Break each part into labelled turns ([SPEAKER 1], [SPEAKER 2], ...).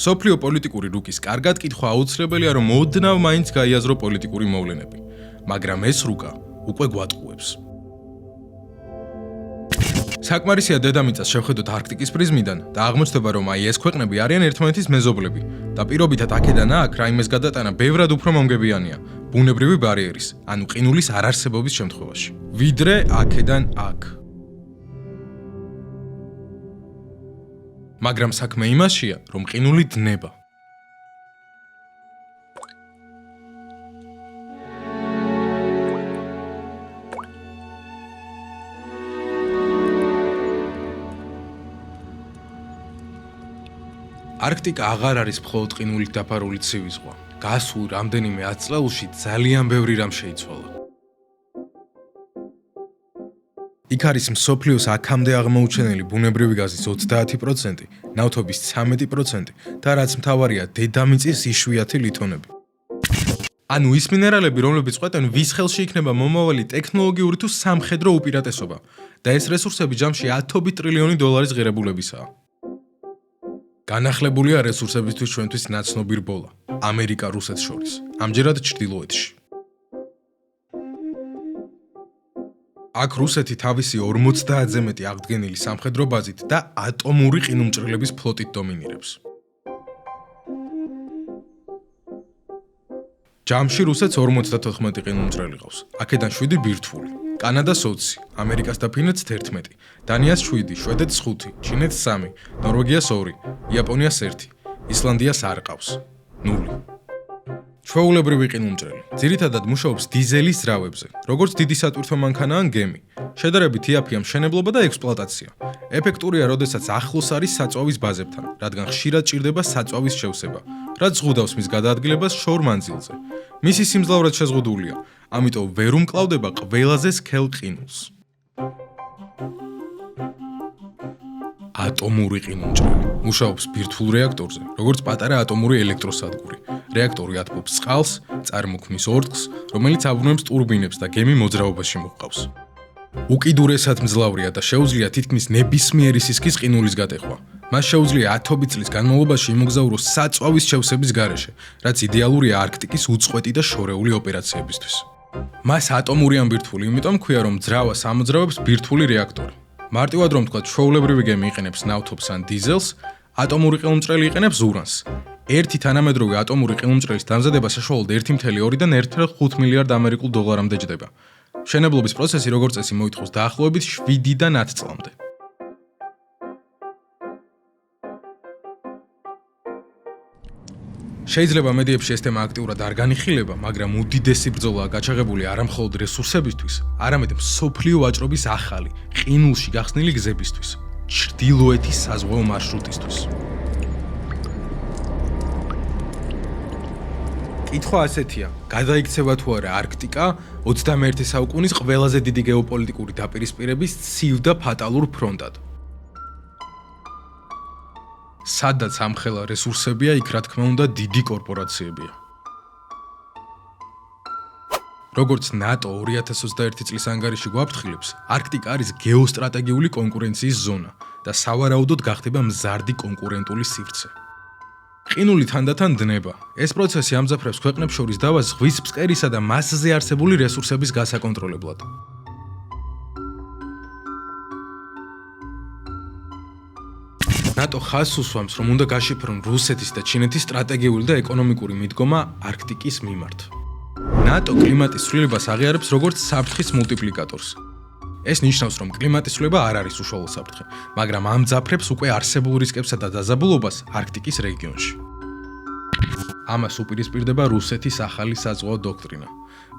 [SPEAKER 1] მსოფლიო პოლიტიკური რუკის კარგად კითხვა აუცილებელია, რომ ოდნავ მაინც გაიაზრო პოლიტიკური მოვლენები, მაგრამ ეს რუკა უკვე გვატყუებს. საკმარისია დედამიწას შევხედოთ არქტიკის პრიზმიდან და აღმოჩნდება, რომ ეს ქვეყნები არიან ერთმანეთის მეზობლები და პირობითად აქედან აქ რაიმეს გადატანა ბევრად უფრო მომგებიანია ბუნებრივი ბარიერის, ანუ ყინულის არარსებობის შემთხვევაში, ვიდრე აქედან აქ. მაგრამ საქმე იმაშია, რომ ყინული დნება. არქტიკა აღარ არის მხოლოდ ყინულით დაფარული ცივი ზღვა. გასულ რამდენიმე ათწლეულში ძალიან ბევრი რამ შეიცვალა. იქ არის მსოფლიოს აქამდე აღმოუჩენელი ბუნებრივი გაზის 30%, ნავთობის 13% და რაც მთავარია, დედამიწის იშვიათი ლითონები. ანუ ის მინერალები, რომლებიც ყვეტენ, ვის ხელში იქნება მომავალი ტექნოლოგიური თუ სამხედრო უპირატესობა და ეს რესურსები ჯამში 10 ტრილიონი დოლარის ღირებულებისაა. განახლებულია რესურსებისთვის ჩვენთვის ნაცნობი რბოლა, ამერიკა რუსეთს შორის, ამჯერად ჩრდილოეთში. აქ რუსეთი თავისი 50-ზე მეტი აღდგენილი სამხედრო ბაზით და ატომური ყინულმჭრელების ფლოტით დომინირებს. ჯამში რუსეთს 54 ყინულმჭრელი ყავს, აქედან 7 ბირთვული, კანადას 20, ამერიკას და ფინეთს 11, დანიას 7, შვედეთს 5, ჩინეთს 3, ნორვეგიას 2, იაპონიას 1, ისლანდიას არ ყავს 0. ჩვეულებრივი ყინულმჭრელი ძირითადად მუშაობს დიზელის ძრავებზე, როგორც დიდი სატვირთო მანქანა ან გემი. შედარებით იაფია მშენებლობა და ექსპლუატაცია. ეფექტურია, როდესაც ახლოს არის საწვავის ბაზებთან, რადგან ხშირად ჭირდება საწვავის შევსება, რაც ზღუდავს მის გადაადგილებას შორ მანძილზე. მისი სიმძლავრე შეზღუდულია, ამიტომ ვერ უმკლავდება ყველაზე სქელ ყინულს. ატომური ყინულმჭრელი მუშაობს ბირთვულ რეაქტორზე, როგორც პატარა ატომური ელექტროსადგური. რეაქტორი ათბობს წყალს, წარმოქმნის ორთქლს, რომელიც აბრუნებს ტურბინებს და გემი მოძრაობაში მოჰყავს. უკიდურესად მძლავრია და შეუძლია თითქმის ნებისმიერი სისქის ყინულის გატეხვა. მას შეუძლია 10 წლის განმავლობაში იმოგზაუროს საწვავის შევსების გარეშე, რაც იდეალურია არქტიკის უწყვეტი და შორეული ოპერაციებისთვის. მას ატომური ამბირთვული იმიტომ ქვია, რომ ძრავას ამოძრავებს ბირთვული რეაქტორი. მარტივად რომ თქვა, ჩვეულებრივი გემი იყენებს ნავთობს ან დიზელს, ატომური ყინულმჭრელი იყენებს ურანს. ერთი თანამედროვე ატომური ყინულმჭრელის დამზადება საშუალოდ 1.2-დან 1.5 მილიარდ ამერიკულ დოლარამდე ჯდება. მშენებლობის პროცესი, როგორც წესი, მოითხოვს დაახლოებით 7-დან 10 წლამდე. შეიძლება მედიებში ეს თემა აქტიურად არ განიხილება, მაგრამ უდიდესი ბრძოლაა გაჩაღებული არამხოლოდ რესურსებისთვის, არამედ მსოფლიო ვაჭრობის ახალი, ყინულში გახსნილი გზებისთვის, ჩრდილოეთის საზღვაო მარშრუტისთვის. კითხვა ასეთია: გადაიქცევა თუ არა არქტიკა 21 საუკუნის ყველაზე დიდი გეოპოლიტიკური დაპირისპირების ცივ და ფატალურ ფრონტად? სადაც ამხელა რესურსებია, იქ რა თქმა უნდა დიდი კორპორაციებია. როგორც ნატო 2021 წლის ანგარიში გვაფრთხილებს, არქტიკა არის გეოსტრატეგიული კონკურენციის ზონა და სავარაუდოდ გახდება მზარდი კონკურენტული სივრცე. ყინული თანდათან დნება. ეს პროცესი ამძაფრებს ქვეყნებს შორის დავას ზღვის ფსკერისა და მასზე არსებული რესურსების გასაკონტროლებლად. ნატო ხაზს უსვამს, რომ უნდა გაშიფრონ რუსეთის და ჩინეთის სტრატეგიული და ეკონომიკური მიდგომა არქტიკის მიმართ. ნატო კლიმატის ცვლილებას აღიარებს როგორც საფრთხის მულტიპლიკატორს. ეს ნიშნავს, რომ კლიმატის ცვლილება არ არის უშუალო საფრთხე, მაგრამ ამძაფრებს უკვე არსებულ რისკებსა და დაზაბულობას არქტიკის რეგიონში. ამას უპირისპირდება რუსეთის ახალი საზღვაო დოქტრინა.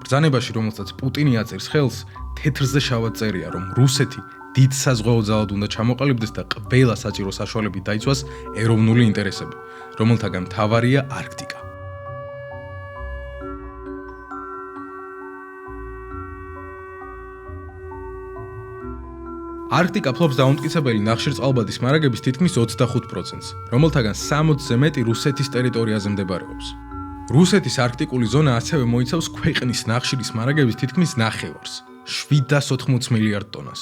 [SPEAKER 1] ბრძანებაში, რომელსაც პუტინი აწერს ხელს, თეთრზე შავად წერია, რომ რუსეთი დიდ საზღვაო ძალად უნდა ჩამოყალიბდეს და ყველა საჭირო საშუალებით დაიცვას ეროვნული ინტერესები, რომელთაგან მთავარია არქტიკა. არქტიკა ფლობს დაუმტკიცებელი ნახშირწყალბადის მარაგების თითქმის 25%-ს, რომელთაგან 60-ზე მეტი რუსეთის ტერიტორიაზე მდებარეობს. რუსეთის არქტიკული ზონა ასევე მოიცავს ქვეყნის ნახშირის მარაგების თითქმის ნახევარს, 780 მილიარდ ტონას.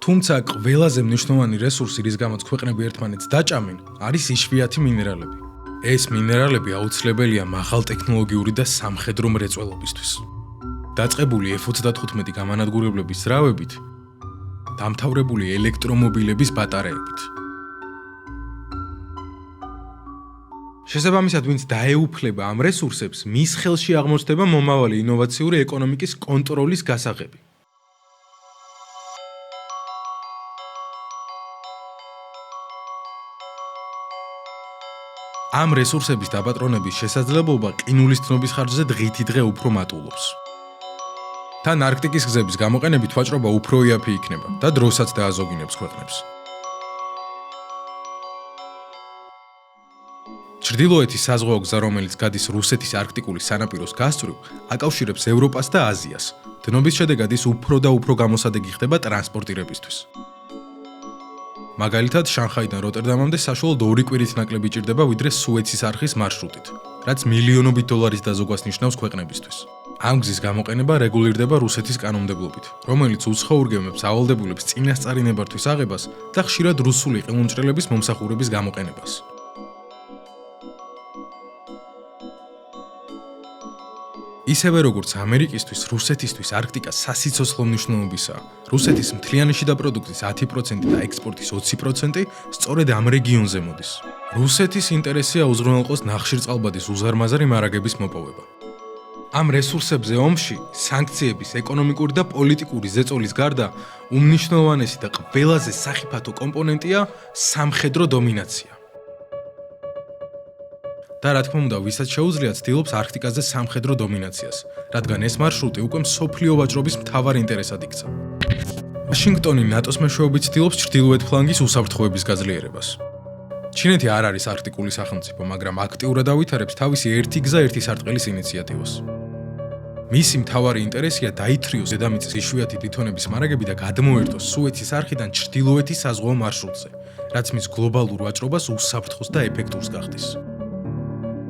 [SPEAKER 1] თუმცა ყველაზე მნიშვნელოვანი რესურსი, რის გამოც ქვეყნები ერთმანეთს დაჭამენ, არის იშვიათი მინერალები. ეს მინერალები აუცილებელია მაღალტექნოლოგიური და სამხედრო მრეწველობისთვის. დაწყებული F-35 გამანადგურებლების ძრავებით, დამთავრებული ელექტრომობილების ბატარეებით. შესაბამისად, ვინც დაეუფლება ამ რესურსებს, მის ხელში აღმოჩნდება მომავალი ინოვაციური ეკონომიკის კონტროლის გასაღები. ამ რესურსების დაპატრონების შესაძლებლობა ყინულის თნობის ხარჯზე დღითი დღე უფრო მატულობს. თან არქტიკის გზების გამოყენებით ვაჭრობა უფრო იაფი იქნება და დროსაც დააზოგინებს ქვეყნებს. ჩრდილოეთის საზღვაო გზა, რომელიც გადის რუსეთის არქტიკული სანაპიროს გასწვრივ, აკავშირებს ევროპას და აზიას. დნობის შედეგად ის უფრო და უფრო გამოსადეგი ხდება ტრანსპორტირებისთვის. მაგალითად, შანხაიდან როტერდამამდე საშუალოდ 2 კვირით ნაკლები ჭირდება, ვიდრე სუეცის არხის მარშრუტით, რაც მილიონობით დოლარის დაზოგვას ნიშნავს ქვეყნებისთვის. ამ გზის გამოყენება რეგულირდება რუსეთის კანონმდებლობით, რომელიც უცხოურგემებს ავალდებულებს წინასწარი აღებას და ხშირად რუსული ყინულმჭრელების მომსახურების გამოყენებას. ისევე როგორც ამერიკისთვის, რუსეთისთვის არქტიკა სასიცოცხლო მნიშვნელობისაა. რუსეთის მთლიანი შიდა პროდუქტის 10% და ექსპორტის 20% სწორედ ამ რეგიონზე მოდის. რუსეთის ინტერესია უზრუნველყოს ნახშირწყალბადის უზარმაზარი მარაგების მოპოვება. ამ რესურსებზე ომში სანქციების ეკონომიკური და პოლიტიკური ზეწოლის გარდა უმნიშვნელოვანესი და ყველაზე სახიფათო კომპონენტია სამხედრო დომინაცია. და რა თქმა უნდა, ვისაც შეუძლია ცდილობს არქტიკაზე სამხედრო დომინაციას, რადგან ეს მარშრუტი უკვე მსოფლიო ვაჭრობის მთავარ ინტერესად იქცა. ვაშინგტონი ნატოს მეშვეობით ცდილობს ჩრდილოეთ ფლანგის უსაფრთხოების გაძლიერებას. ჩინეთი არ არის არქტიკული სახელმწიფო, მაგრამ აქტიურად ავითარებს თავისი ერთი გზა ერთი სარტყელის ინიციატივას. მისი მთავარი ინტერესია დაითრიოს დედამიწის იშვიათი ლითონების მარაგები და გადმოერთოს სუეცის არხიდან ჩრდილოეთის საზღვაო მარშრუტზე, რაც მის გლობალურ ვაჭრობას უსაფრთხოს და ეფექტურს გახდის.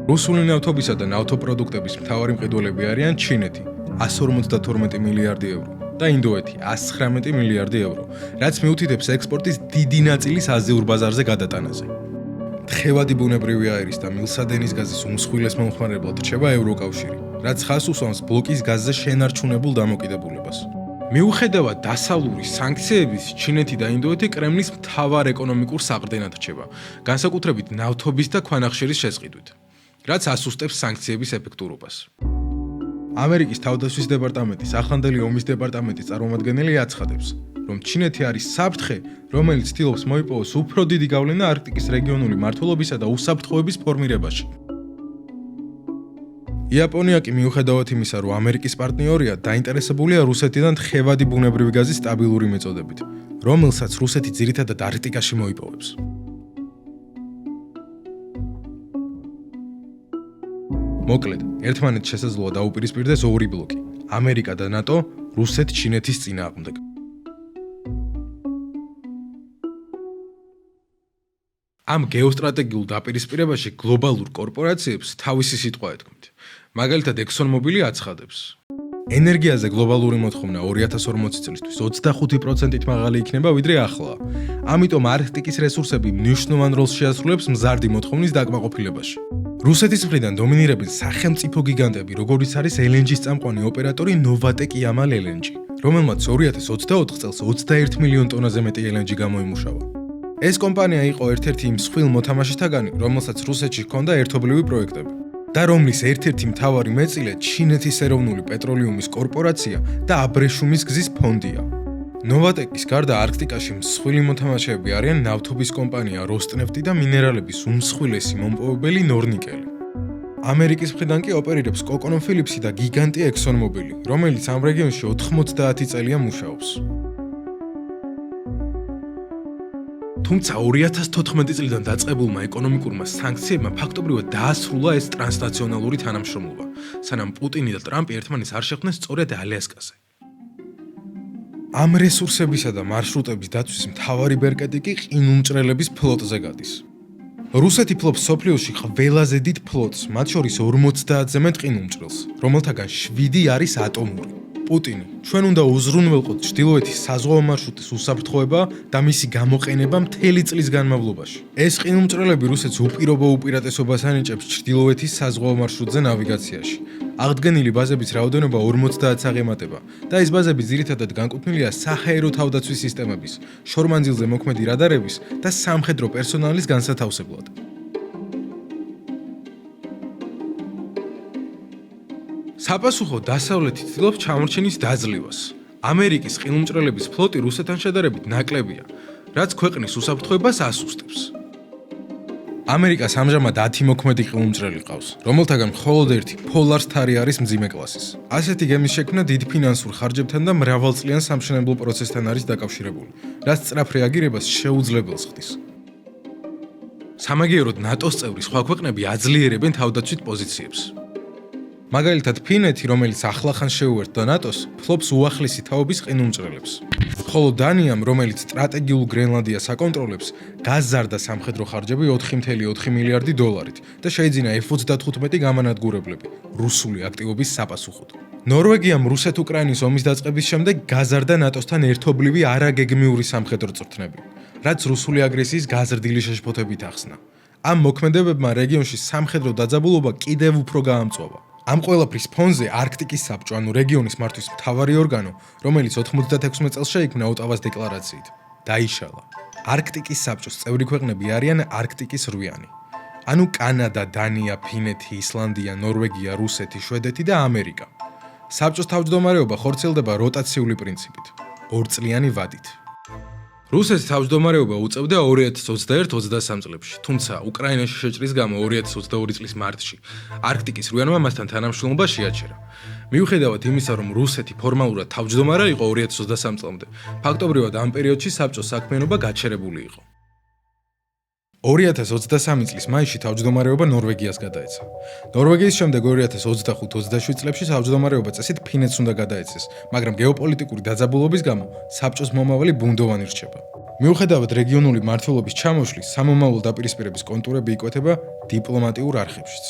[SPEAKER 1] რუსული ნავთობისა და ნავთობპროდუქტების მთავარი მყიდველები არიან ჩინეთი 152 მილიარდი ევრო და ინდოეთი 119 მილიარდი ევრო, რაც მიუთითებს ექსპორტის დიდი ნაწილის აზიურ ბაზარზე გადატანაზე. თხევადი ბუნებრივი აირის და მილსადენის გაზის უმსხვილეს მომხმარებლად რჩება ევროკავშირი, რაც ხაზს უსვამს ბლოკის გაზზე შენარჩუნებულ დამოკიდებულებას. მიუხედავად დასავლური სანქციების, ჩინეთი და ინდოეთი კრემლის მთავარ ეკონომიკურ საყრდენად რჩება, განსაკუთრებით ნავთობის და ქვანახშირის შესყიდვით, რაც ასუსტებს სანქციების ეფექტურობას. ამერიკის თავდაცვის დეპარტამენტის ახლანდელი ომის დეპარტამენტის წარმომადგენელი აცხადებს, რომ ჩინეთი არის საფრთხე, რომელიც ცდილობს მოიპოვოს უფრო დიდი გავლენა არქტიკის რეგიონული მმართველობისა და უსაფრთხოების ფორმირებაში. იაპონია კი მიუხედავად იმისა, რომ ამერიკის პარტნიორია, დაინტერესებულია რუსეთიდან თხევადი ბუნებრივი გაზის სტაბილური მიწოდებით, რომელსაც რუსეთი ძირითადად არქტიკაში მოიპოვებს. მოკლედ, ერთმანეთს შესაძლოა დაუპირისპირდეს ორი ბლოკი: ამერიკა და ნატო, რუსეთ-ჩინეთის წინააღმდეგ. ამ გეოსტრატეგიულ დაპირისპირებაში გლობალურ კორპორაციებს თავისი სიტყვა ეთქვით. მაგალითად, ExxonMobil აცხადებს: ენერგიაზე გლობალური მოთხოვნა 2040 წლისთვის 25%-ით მაღალი იქნება, ვიდრე ახლა. ამიტომ არქტიკის რესურსები მნიშვნელოვან როლს შეასრულებს მზარდი მოთხოვნის დაკმაყოფილებაში. რუსეთის მხრიდან დომინირებენ სახელმწიფო გიგანტები, როგორიც არის LNG-ს წამყვანი ოპერატორი Novatek Yamal LNG, რომელმაც 2024 წელს 21 მილიონ ტონაზე მეტი LNG გამოიმუშავა. ეს კომპანია იყო ერთ-ერთი იმ მსხვილ მოთამაშეთაგანი, რომელსაც რუსეთში ჰქონდა ერთობლივი პროექტები და რომლის ერთ-ერთი მთავარი მეწილე ჩინეთის ეროვნული პეტროლიუმის კორპორაცია და აბრეშუმის გზის ფონდია. Novatek-ის გარდა არქტიკაში მსხვილი მოთამაშეები არიან ნავთობის კომპანია Rosneft და მინერალების უმსხვილესი მომპოვებელი Nornickel. ამერიკის მხრიდან კი ოპერირებს ConocoPhillips და გიგანტი ExxonMobil, რომელიც ამ რეგიონში 90 წელია მუშაობს. თუმცა 2014 წლიდან დაწყებულმა ეკონომიკურმა სანქციებმა ფაქტობრივად დაასრულა ეს ტრანსნაციონალური თანამშრომლობა, სანამ პუტინი და ტრამპი ერთმანეთს არ შეხვდნენ სწორედ ალიასკაზე. ამ რესურსებისა და მარშრუტების დაცვის მთავარი ბერკეტი კი ყინულმჭრელების ფლოტზე გადის. რუსეთი ფლობს სოფლიოში ყველაზე დიდ ფლოტს, მათ შორის 50-ზე მეტ ყინულმჭრელს, რომელთაგან 7 არის ატომური. პუტინი, ჩვენ უნდა უზრუნველყოთ ჩრდილოეთის საზღვაო მარშრუტის უსაფრთხოება და მისი გამოყენება მთელი წლის განმავლობაში. ეს ყინულმჭრელები რუსეთს უპირობო უპირატესობას ანიჭებს ჩრდილოეთის საზღვაო მარშრუტზე ნავიგაციაში. აღდგენილი ბაზების რაოდენობა 50-ს აღემატება და ეს ბაზები ძირითადად განკუთვნილია საჰაერო თავდაცვის სისტემების, შორმანძილზე მოქმედი რადარების და სამხედრო პერსონალის განსათავსებლად. საპასუხო დასავლეთი ცდილობს ჩამორჩენის დაძლევას. ამერიკის ყინულმჭრელების ფლოტი რუსეთთან შედარებით ნაკლებია, რაც ქვეყნის უსაფრთხოებას ასუსტებს. ამერიკას ამჟამად 10 მოქმედი ყინულმჭრელი ყავს, რომელთაგან მხოლოდ ერთი Polar Star-ი არის მძიმე კლასის. ასეთი გემის შექმნა დიდ ფინანსურ ხარჯებთან და მრავალწლიან სამშენებლო პროცესთან არის დაკავშირებული, რაც სწრაფ რეაგირებას შეუძლებელს ხდის. სამაგიეროდ ნატოს წევრი სხვა ქვეყნები აძლიერებენ თავდაცვით პოზიციებს. მაგალითად, ფინეთი, რომელიც ახლახან შეუერთდა ნატოს, ფლობს უახლესი თაობის ყინულმჭრელებს. ხოლო დანიამ, რომელიც სტრატეგიულ გრენლანდიას აკონტროლებს, გაზარდა სამხედრო ხარჯები 4.4 მილიარდი დოლარით და შეიძინა F-35 გამანადგურებლები რუსული აქტივობის საპასუხოდ. ნორვეგიამ რუსეთ-უკრაინის ომის დაწყების შემდეგ გაზარდა ნატოსთან ერთობლივი არაგეგმიური სამხედრო წვრთნები, რაც რუსული აგრესიის გაზრდილი შეშფოთებით ახსნა. ამ მოქმედებებმა რეგიონში სამხედრო დაძაბულობა კიდევ უფრო გაამწვავა. ამ ყველაფრის ფონზე არქტიკის საბჭო, ანუ რეგიონის მართვის მთავარი ორგანო, რომელიც 96 წელს შეიქმნა ოტავას დეკლარაციით, დაიშალა. არქტიკის საბჭოს წევრი ქვეყნები არიან არქტიკის 8-იანი. ანუ კანადა, დანია, ფინეთი, ისლანდია, ნორვეგია, რუსეთი, შვედეთი და ამერიკა. საბჭოს თავმჯდომარეობა ხორციელდება როტაციული პრინციპით, ორწლიანი ვადით. რუსეთის თავმჯდომარეობა უწევდა 2021-23 წლებში, თუმცა უკრაინაში შეჭრის გამო 2022 წლის მარტში არქტიკის 8-იანმა მასთან თანამშრომლობა შეაჩერა. მიუხედავად იმისა, რომ რუსეთი ფორმალურად თავმჯდომარე იყო 2023 წლამდე, ფაქტობრივად ამ პერიოდში საბჭოს საქმიანობა გაჩერებული იყო. 2023 წლის მაისში თავმჯდომარეობა ნორვეგიას გადაეცა. ნორვეგიის შემდეგ 2025-27 წლებში თავმჯდომარეობა წესით ფინეთს უნდა გადაეცეს, მაგრამ გეოპოლიტიკური დაძაბულობის გამო საბჭოს მომავალი ბუნდოვანი რჩება. მიუხედავად რეგიონული მმართველობის ჩამოშლის, სამომავლო დაპირისპირების კონტურები იკვეთება დიპლომატიურ არხებშიც.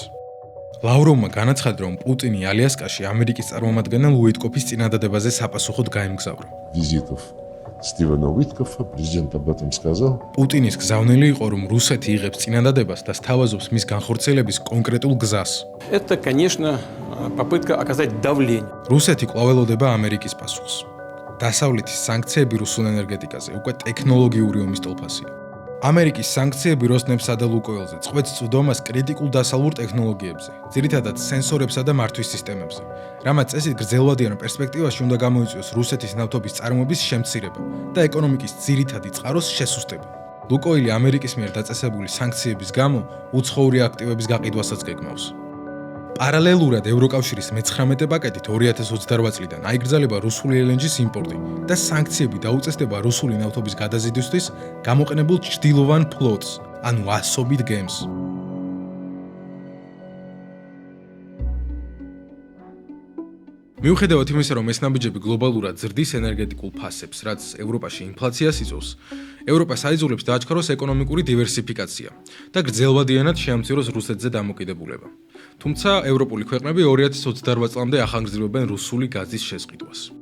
[SPEAKER 1] ლავროვმა განაცხადა, რომ პუტინი ალიასკაში ამერიკის წარმომადგენელ უიტკოფის წინადადებაზე საპასუხოდ გაემგზავრა.
[SPEAKER 2] Стивена Уиткофа, президент об этом сказал.
[SPEAKER 1] პუტინის გზავნილი იყო, რომ რუსეთი იღებს წინადადებას და სთავაზობს მის განხორციელების კონკრეტულ გზას.
[SPEAKER 3] Это, конечно, попытка оказать давление.
[SPEAKER 1] რუსეთი კვლაველოდება ამერიკის პასუხს. დასავლეთის სანქციები რუსულ ენერგეტიკაზე უკვე ტექნოლოგიური ომის ტოლფასია. ამერიკის სანქციები როსნებსა და ლუკოილზე წყვეტს წვდომას კრიტიკულ დასალურ ტექნოლოგიებზე, ძირითადად სენსორებსა და მართვის სისტემებზე, რამაც წესით გრძელვადიან პერსპექტივაში უნდა გამოიწვიოს რუსეთის ნავთობის წარმოების შემცირება და ეკონომიკის ძირითადი წყაროს შესუსტება. ლუკოილი ამერიკის მიერ დაწესებული სანქციების გამო უცხოური აქტივების გაყიდვასაც გეგმავს. პარალელურად ევროკავშირის მე-19 პაკეტით 2028 წლიდან აიგრძელება რუსული LNG-ის იმპორტი და სანქციები დაუწესდება რუსული ნავთობის გადაზიდვისთვის გამოყენებულ ჩრდილოვან ფლოტს, ანუ ასობით გემს. მიუხედავად იმისა, რომ ეს ნაბიჯები გლობალურად ზრდის ენერგეტიკულ ფასებს, რაც ევროპაში ინფლაციას იწვევს, ევროპას აიძულებს დააჩქაროს ეკონომიკური დივერსიფიკაცია და გრძელვადიანად შეამციროს რუსეთზე დამოკიდებულება. თუმცა ევროპული ქვეყნები 2028 წლამდე ახანგრძლივებენ რუსული გაზის შესყიდვას.